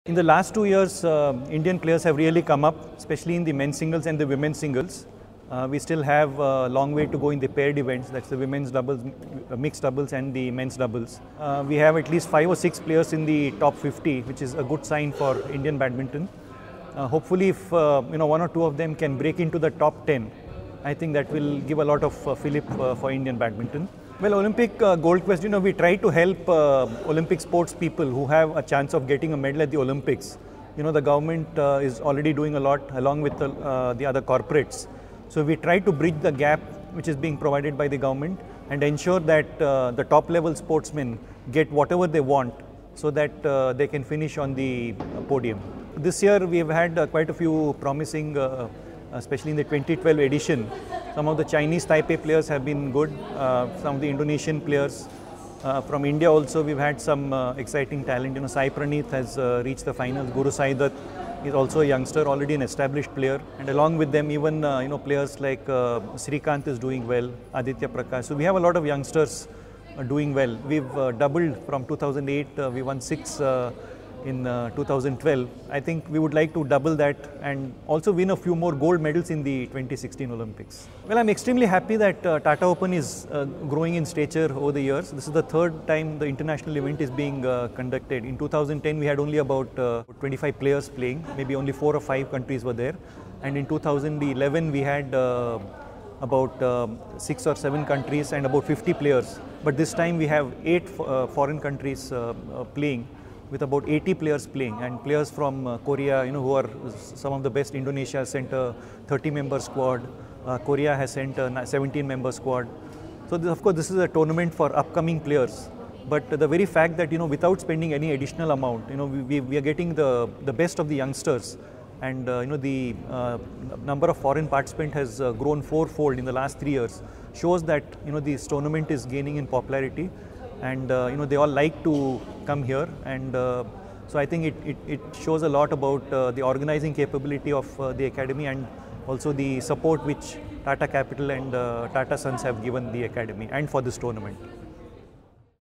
In the last 2 years, Indian players have really come up, especially in the men's singles and the women's singles. We still have a long way to go in the paired events, that's the women's doubles, mixed doubles and the men's doubles. We have at least 5 or 6 players in the top 50, which is a good sign for Indian badminton. Hopefully if one or two of them can break into the top 10, I think that will give a lot of fillip for Indian badminton. Well, Olympic gold quest, we try to help Olympic sports people who have a chance of getting a medal at the Olympics. The government is already doing a lot along with the other corporates. So we try to bridge the gap which is being provided by the government and ensure that the top level sportsmen get whatever they want so that they can finish on the podium. This year we have had quite a few promising, especially in the 2012 edition. Some of the Chinese Taipei players have been good, some of the Indonesian players. From India also we've had some exciting talent. Sai Praneeth has reached the finals. Guru Sai Dutt is also a youngster, already an established player. And along with them even players like Srikanth is doing well, Aditya Prakash. So we have a lot of youngsters doing well. We've doubled from 2008, we won 6 in 2012. I think we would like to double that and also win a few more gold medals in the 2016 Olympics. Well, I'm extremely happy that Tata Open is growing in stature over the years. This is the third time the international event is being conducted. In 2010, we had only about 25 players playing, maybe only 4 or 5 countries were there. And in 2011, we had about 6 or 7 countries and about 50 players. But this time we have 8 foreign countries playing, with about 80 players playing, and players from Korea, who are some of the best. Indonesia sent a 30-member squad. Korea has sent a 17-member squad. So of course this is a tournament for upcoming players. But the very fact that without spending any additional amount, we are getting the best of the youngsters, and the number of foreign participants has grown 4-fold in the last 3 years, shows that this tournament is gaining in popularity. And they all like to come here, and so I think it shows a lot about the organizing capability of the academy, and also the support which Tata Capital and Tata Sons have given the academy and for this tournament.